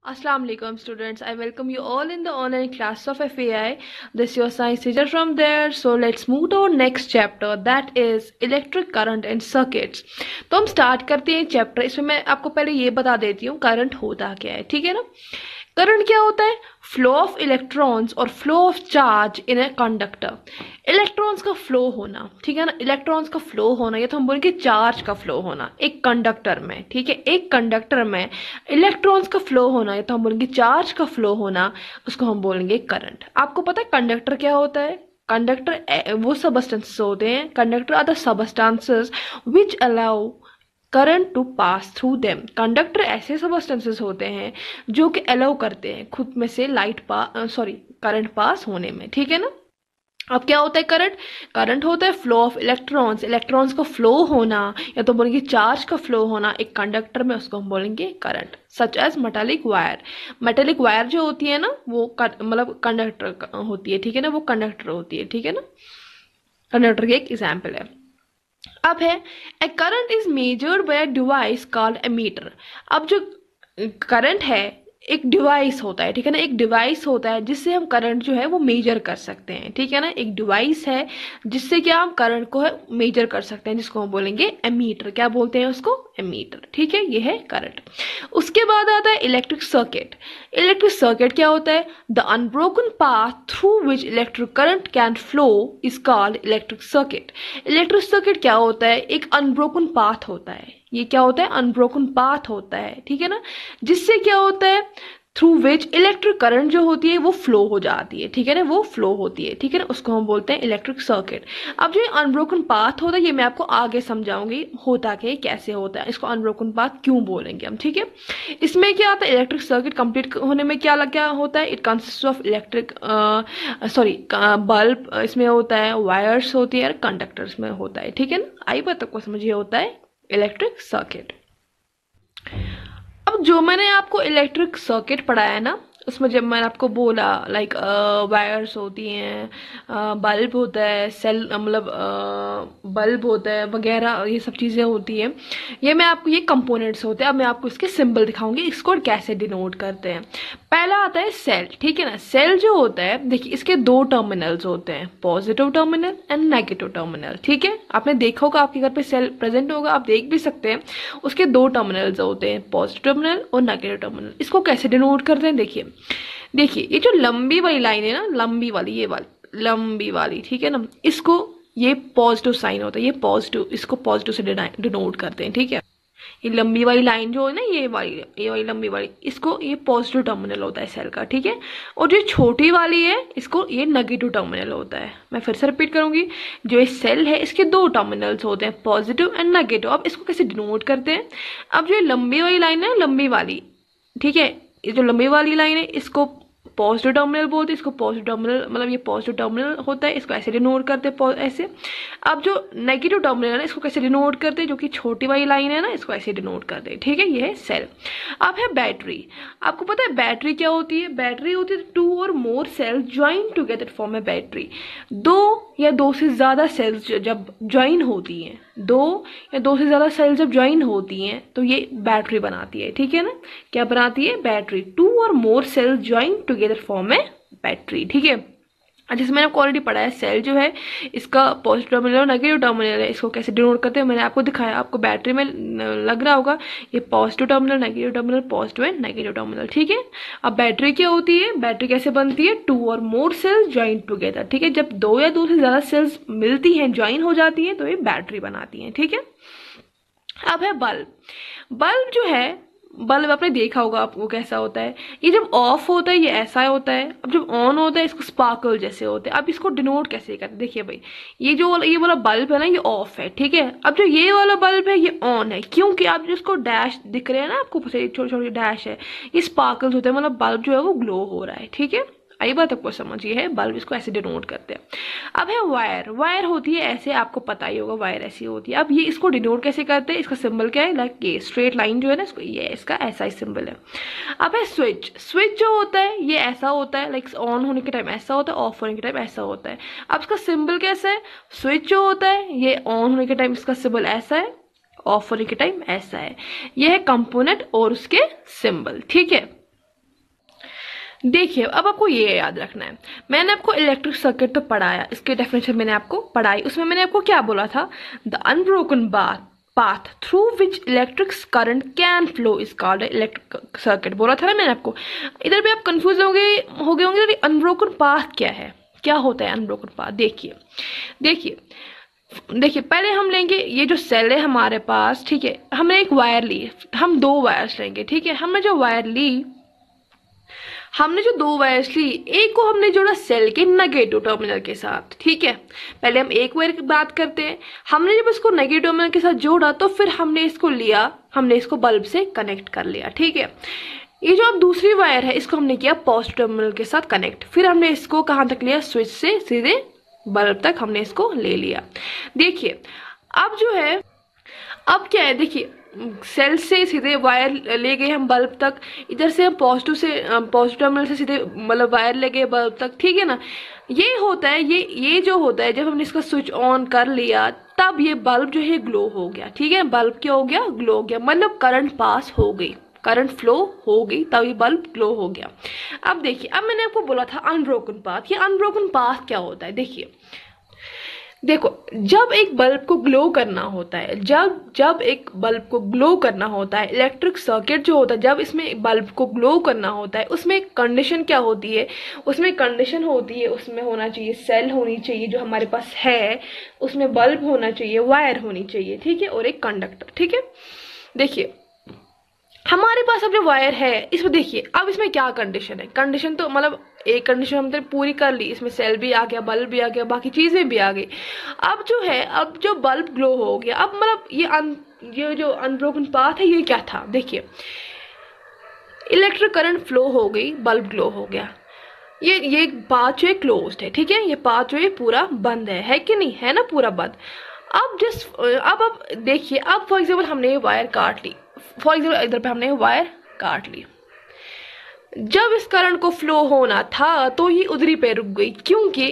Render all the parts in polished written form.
Assalamu alaikum students. I welcome you all in the online class of FAI. This is your science teacher from there. So let's move to our next chapter, that is electric current and circuits. तो हम start करते हैं chapter. इसमें मैं आपको पहले ये बता देती हूँ करंट होता क्या है, ठीक है ना. करंट क्या होता है? फ्लो ऑफ इलेक्ट्रॉन्स और flow of charge in a conductor. Electrons का फ्लो होना, ठीक है ना. इलेक्ट्रॉन्स का फ्लो होना, या तो हम बोलेंगे चार्ज का फ्लो होना एक कंडक्टर में, ठीक है. एक कंडक्टर में इलेक्ट्रॉन्स का फ्लो होना, या तो हम बोलेंगे चार्ज का फ्लो होना, उसको हम बोलेंगे करंट. आपको पता है कंडक्टर क्या होता है? कंडक्टर वो सबस्टेंसेस होते हैं. Conductor are the substances which allow current to pass through them. Conductor ऐसे सबस्टेंसेस होते हैं जो कि अलाउ करते हैं खुद में से करंट पास होने में, ठीक है ना. अब क्या होता है करंट? करंट होता है फ्लो ऑफ इलेक्ट्रॉन्स. इलेक्ट्रॉन्स का फ्लो होना, या तो बोलेंगे चार्ज का फ्लो होना एक कंडक्टर में, उसको हम बोलेंगे current. Such as metallic wire. Metallic wire जो होती है ना वो मतलब कंडक्टर होती है, ठीक है ना. वो कंडक्टर होती है, ठीक है ना. कंडक्टर की एक एग्जाम्पल है. अब है a current is measured by a device called ammeter. अब जो करंट है एक डिवाइस होता है, ठीक है ना. एक डिवाइस होता है जिससे हम करंट जो है वो मेजर कर सकते हैं, ठीक है ना. एक डिवाइस है जिससे क्या हम करंट को मेजर कर सकते हैं, जिसको हम बोलेंगे एमीटर. क्या बोलते हैं उसको? एमीटर, ठीक है. ये है करंट. उसके बाद आता है इलेक्ट्रिक सर्किट. इलेक्ट्रिक सर्किट क्या होता है? The unbroken path through which electric current can flow is called electric circuit. Electric circuit क्या होता है? एक अनब्रोकन पाथ होता है. ये क्या होता है? अनब्रोकन पाथ होता है, ठीक है ना. जिससे क्या होता है? थ्रू विच इलेक्ट्रिक करंट जो होती है वो फ्लो हो जाती है, ठीक है ना. वो फ्लो होती है, ठीक है ना. उसको हम बोलते हैं इलेक्ट्रिक सर्किट. अब जो अनब्रोकन पाथ होता है ये मैं आपको आगे समझाऊंगी होता क्या है, कैसे होता है, इसको अनब्रोकन पाथ क्यों बोलेंगे हम, ठीक है. इसमें क्या आता है? इलेक्ट्रिक सर्किट कंप्लीट होने में क्या होता है? It consist of electric bulb इसमें होता है, वायर्स होती है, कंडक्टर्स में होता है, ठीक है ना. आई बात आपको समझिए होता है इलेक्ट्रिक सर्किट. अब जो मैंने आपको इलेक्ट्रिक सर्किट पढ़ाया ना, उसमें जब मैंने आपको बोला लाइक वायर्स होती हैं, बल्ब होता है, सेल मतलब बल्ब होता है वगैरह, ये सब चीज़ें होती हैं. ये मैं आपको ये कंपोनेंट्स होते हैं. अब मैं आपको इसके सिंबल दिखाऊंगी, इसको कैसे डिनोट करते हैं. पहला आता है सेल, ठीक है ना. सेल जो होता है देखिए इसके दो टर्मिनल्स होते हैं, positive terminal and negative terminal, ठीक है. आपने देखा होगा आपके घर पे सेल प्रेजेंट होगा, आप देख भी सकते हैं. उसके दो टर्मिनल्स होते हैं, पॉजिटिव टर्मिनल और नेगेटिव टर्मिनल. इसको कैसे डिनोट करते हैं? देखिए ये जो लंबी वाली लाइन है ना, लंबी वाली, ये वाली लंबी वाली, ठीक है ना. इसको ये पॉजिटिव साइन होता है, ये पॉजिटिव, इसको पॉजिटिव से डिनोट करते हैं, ठीक है. ये लंबी वाली लाइन जो है ना, ये वाली लंबी वाली, इसको ये पॉजिटिव टर्मिनल होता है सेल का, ठीक है. और जो छोटी वाली है इसको ये नेगेटिव टर्मिनल होता है. मैं फिर से रिपीट करूंगी, जो ये सेल है इसके दो टर्मिनल्स होते हैं, पॉजिटिव एंड नेगेटिव. अब इसको कैसे डिनोट करते हैं? अब जो लंबी वाली लाइन है, लंबी वाली, ठीक है, ये जो लंबी वाली लाइन है इसको पॉजिटिव टर्मिनल बोलते हैं. इसको पॉजिटिव टर्मिनल मतलब ये पॉजिटिव टर्मिनल होता है, इसको ऐसे डिनोट करते हैं ऐसे. अब जो नेगेटिव टर्मिनल है इसको कैसे डिनोट करते हैं? जो कि छोटी वाली लाइन है ना, इसको ऐसे डिनोट करते हैं, ठीक है. ये है सेल. अब है बैटरी. आपको पता है बैटरी क्या होती है? बैटरी होती है टू और मोर सेल्स ज्वाइन टुगेदर फॉर्म ए बैटरी. दो या दो से ज्यादा सेल्स जब ज्वाइन होती हैं, दो या दो से ज्यादा सेल्स जब ज्वाइन होती हैं तो ये बैटरी बनाती है, ठीक है ना. क्या बनाती है? बैटरी. टू और मोर सेल्स ज्वाइन टुगेदर फॉर्म ए बैटरी, ठीक है. जैसे मैंने आपको ऑलरेडी पढ़ा है, सेल जो है इसका पॉजिटिव टर्मिनल और नेगेटिव टर्मिनल है, इसको कैसे डिनोट करते हैं मैंने आपको दिखाया. आपको बैटरी में लग रहा होगा ये positive terminal, negative terminal, positive and negative terminal, ठीक है. अब बैटरी क्या होती है? बैटरी कैसे बनती है? टू और मोर सेल्स ज्वाइन टुगेदर, ठीक है. जब दो या दो से ज्यादा सेल्स मिलती हैं, ज्वाइन हो जाती हैं, तो ये बैटरी बनाती हैं, ठीक है. अब है बल्ब. बल्ब जो है, बल्ब आपने देखा होगा आपको कैसा होता है. ये जब ऑफ होता है ये ऐसा होता है, अब जब ऑन होता है इसको स्पार्कल जैसे होते हैं. अब इसको डिनोट कैसे करते हैं? देखिए भाई, ये वाला बल्ब है ना, ये ऑफ है, ठीक है. अब जो ये वाला बल्ब है ये ऑन है, क्योंकि आप जिसको डैश दिख रहे हैं ना आपको, छोटे छोटे डैश है, ये स्पार्कल्स होते हैं, मतलब बल्ब जो है वो ग्लो हो रहा है, ठीक है. आई बात आपको समझिए है बल्ब, इसको ऐसे डिनोट करते हैं. अब है वायर. वायर होती है ऐसे, आपको पता ही होगा वायर ऐसी होती है. अब ये इसको डिनोट कैसे करते हैं? इसका सिंबल क्या है? लाइक ये स्ट्रेट लाइन जो है ना, इसको ये इसका ऐसा ही सिंबल है. अब है स्विच. स्विच जो होता है ये ऐसा होता है, लाइक ऑन होने के टाइम ऐसा होता है, ऑफ होने के टाइम ऐसा होता है. अब इसका सिंबल कैसा है? स्विच जो होता है ये ऑन होने के टाइम इसका सिंबल ऐसा है, ऑफ होने के टाइम ऐसा है. ये है कंपोनेंट और उसके सिंबल, ठीक है. देखिए अब आपको ये याद रखना है, मैंने आपको इलेक्ट्रिक सर्किट तो पढ़ाया, इसके डेफिनेशन मैंने आपको पढ़ाई, उसमें मैंने आपको क्या बोला था, the unbroken path through which electric current can flow is called electric circuit, बोला था ना मैंने आपको। इधर भी आप कंफ्यूज हो गए होंगे अनब्रोकन पाथ क्या है, क्या होता है अनब्रोकन पाथ। देखिए पहले हम लेंगे ये जो सेल है हमारे पास, ठीक है, हमने एक वायर ली, हम दो वायर्स लेंगे, ठीक है। हमने जो दो वायर्स ली, एक को हमने जोड़ा सेल के नेगेटिव टर्मिनल के साथ, ठीक है। पहले हम एक वायर की बात करते हैं, हमने जब इसको नेगेटिव टर्मिनल के साथ जोड़ा तो फिर हमने इसको बल्ब से कनेक्ट कर लिया, ठीक है। ये जो अब दूसरी वायर है इसको हमने किया पॉजिटिव टर्मिनल के साथ कनेक्ट, फिर हमने इसको कहां तक लिया, स्विच से सीधे बल्ब तक हमने इसको ले लिया। देखिए अब जो है, अब क्या है, देखिए सेल से सीधे वायर ले गए हम बल्ब तक, इधर से हम पॉजिटिव टर्मिनल से सीधे मतलब वायर ले गए बल्ब तक, ठीक है ना। ये होता है, ये जो होता है जब हमने इसका स्विच ऑन कर लिया तब ये बल्ब जो है ग्लो हो गया, ठीक है। बल्ब क्या हो गया, ग्लो हो गया, मतलब करंट पास हो गई, करंट फ्लो हो गई, तभी बल्ब ग्लो हो गया। अब देखिए, अब मैंने आपको बोला था अनब्रोकन पाथ, ये अनब्रोकन पाथ क्या होता है। देखो जब एक बल्ब को ग्लो करना होता है, जब एक बल्ब को ग्लो करना होता है, इलेक्ट्रिक सर्किट जो होता है, जब इसमें बल्ब को ग्लो करना होता है, उसमें कंडीशन क्या होती है, उसमें होना चाहिए सेल होनी चाहिए जो हमारे पास है, उसमें बल्ब होना चाहिए, वायर होनी चाहिए, ठीक है, और एक कंडक्टर, ठीक है। देखिए हमारे पास अब जो वायर है इसमें, देखिए अब इसमें क्या कंडीशन है, कंडीशन तो मतलब एक कंडीशन हमने पूरी कर ली, इसमें सेल भी आ गया, बल्ब भी आ गया, बाकी चीजें भी आ गई। अब जो है, अब जो बल्ब ग्लो हो गया, अब मतलब ये जो अनब्रोकन पाथ है ये क्या था, देखिए इलेक्ट्रिक करंट फ्लो हो गई, बल्ब ग्लो हो गया, ये पाथ जो है क्लोज्ड है, ठीक है, ये पाथ जो है पूरा बंद है कि नहीं, है ना, पूरा बंद। अब देखिए, अब फॉर एग्जाम्पल हमने ये वायर काट ली, इधर पे हमने वायर काट ली, जब इस करंट को फ्लो होना था तो ये उधरी पे रुक गई, क्योंकि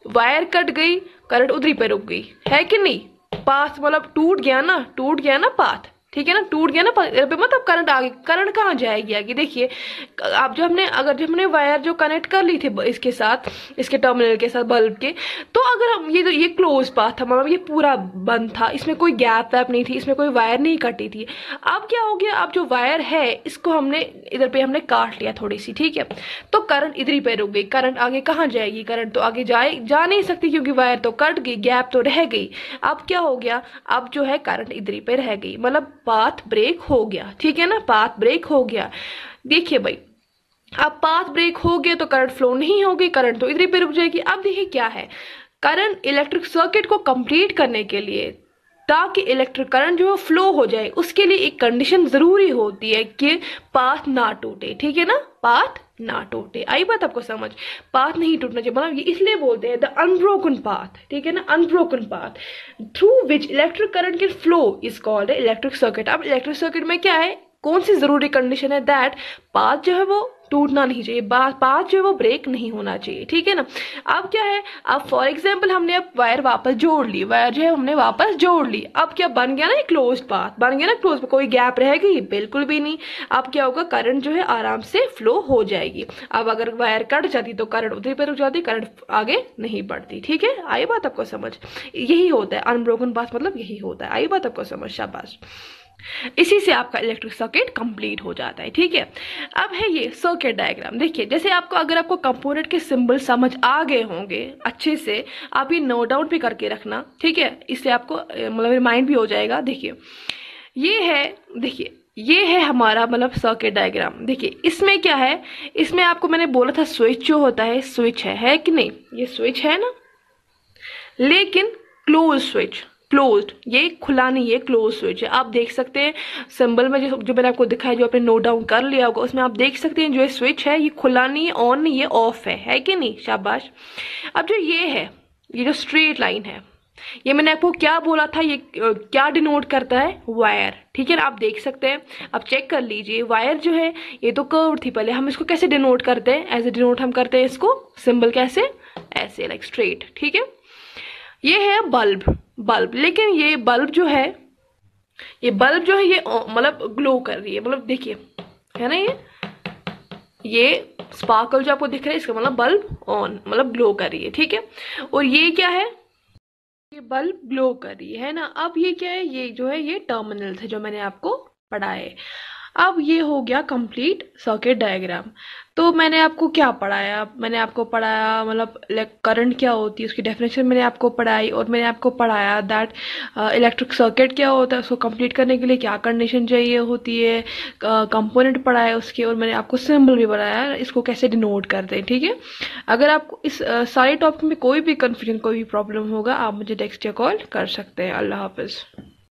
वायर कट गई, करंट उधरी पे रुक गई, है कि नहीं। पाथ मतलब टूट गया ना पाथ, ठीक है ना, टूट गया ना मतलब करंट आ गई, करंट कहाँ जाएगी आगे। देखिए आप जब हमने वायर जो कनेक्ट कर ली थी इसके साथ, इसके टर्मिनल के साथ बल्ब के, तो अगर हम ये क्लोज पाथ था, मतलब ये पूरा बंद था, इसमें कोई गैप नहीं थी, इसमें कोई वायर नहीं कटी थी। अब क्या हो गया, अब जो वायर है इसको हमने इधर पे हमने काट लिया थोड़ी सी, ठीक है, तो करंट इधर ही पे रुक गई, करंट आगे कहाँ जाएगी, करंट तो आगे जा नहीं सकती क्योंकि वायर तो कट गई, गैप तो रह गई। अब क्या हो गया, अब जो है करंट इधर ही पे रह गई, मतलब पाथ ब्रेक हो गया, ठीक है ना, पाथ ब्रेक हो गया। देखिए भाई, अब पाथ ब्रेक हो गया तो करंट फ्लो नहीं होगी, करंट तो इधर पे रुक जाएगी। अब देखिए क्या है, करंट इलेक्ट्रिक सर्किट को कंप्लीट करने के लिए, ताकि इलेक्ट्रिक करंट जो है फ्लो हो जाए, उसके लिए एक कंडीशन जरूरी होती है कि पाथ ना टूटे, ठीक है ना, पाथ ना टूटे। आई बात आपको समझ, पाथ नहीं टूटना चाहिए, मतलब ये इसलिए बोलते हैं द अनब्रोकन पाथ, ठीक है ना, unbroken path through which electric current can flow is called electric circuit. अब इलेक्ट्रिक सर्किट में क्या है, कौन सी जरूरी कंडीशन है, दैट पाथ जो है वो टूटना नहीं चाहिए, पाथ जो है वो ब्रेक नहीं होना चाहिए, ठीक है ना। अब क्या है, अब फॉर एग्जाम्पल हमने अब वायर वापस जोड़ ली, वायर जो है हमने वापस जोड़ ली, अब क्या बन गया ना, क्लोज पाथ बन गया ना, क्लोज, कोई गैप रहेगी बिल्कुल भी नहीं। अब क्या होगा, करंट जो है आराम से फ्लो हो जाएगी। अब अगर वायर कट जाती तो करंट उधर पर रुक जाती, करंट आगे नहीं बढ़ती, ठीक है। आई बात आपको समझ, यही होता है अनब्रोकन पाथ, मतलब यही होता है। आई बात आपको समझ, शाबाश। इसी से आपका इलेक्ट्रिक सर्किट कंप्लीट हो जाता है, ठीक है। अब है ये सर्किट डायग्राम। देखिए जैसे अगर आपको कंपोनेंट के सिंबल समझ आ गए होंगे अच्छे से, आप ये नोट डाउन भी करके रखना, ठीक है, इससे आपको मतलब रिमाइंड भी हो जाएगा। देखिए ये है हमारा मतलब सर्किट डायग्राम। देखिए इसमें क्या है, इसमें आपको मैंने बोला था स्विच जो होता है, स्विच है कि नहीं, ये स्विच है ना, लेकिन क्लोज स्विच, क्लोज्ड, ये खुला नहीं, ये क्लोज स्विच है। आप देख सकते हैं सिंबल में जो मैंने आपको दिखाया, जो आपने नोट डाउन कर लिया होगा, उसमें आप देख सकते हैं जो ये स्विच है ये खुला नहीं है, ऑन नहीं, ये ऑफ है कि नहीं, शाबाश। अब जो ये है, ये जो स्ट्रेट लाइन है, ये मैंने आपको क्या बोला था, ये क्या डिनोट करता है, वायर, ठीक है ना। आप देख सकते हैं, आप चेक कर लीजिए, वायर जो है ये तो कर्व थी पहले, हम इसको कैसे डिनोट करते हैं, एज ए डिनोट हम करते हैं इसको, सिंबल कैसे, ऐसे लाइक स्ट्रेट, ठीक है। ये है बल्ब, लेकिन ये बल्ब जो है ये मतलब ग्लो कर रही है, मतलब देखिए है ना, ये स्पार्कल जो आपको दिख रहा है इसका मतलब बल्ब ऑन, मतलब ग्लो कर रही है, ठीक है। और ये क्या है, ये बल्ब ग्लो कर रही है ना। अब ये क्या है, ये जो है ये टर्मिनल थे जो मैंने आपको पढ़ाए। अब ये हो गया कंप्लीट सर्किट डायग्राम। तो मैंने आपको क्या पढ़ाया, मैंने आपको पढ़ाया मतलब करंट क्या होती है, उसकी डेफिनेशन मैंने आपको पढ़ाई, और मैंने आपको पढ़ाया दैट इलेक्ट्रिक सर्किट क्या होता है, उसको कंप्लीट करने के लिए क्या कंडीशन चाहिए होती है, कंपोनेंट पढ़ाए उसके, और मैंने आपको सिंबल भी बताया इसको कैसे डिनोट करते हैं, ठीक है। अगर आपको इस सारे टॉपिक में कोई भी कन्फ्यूजन, कोई भी प्रॉब्लम होगा, आप मुझे टेक्स्ट या कॉल कर सकते हैं। अल्लाह हाफिज़।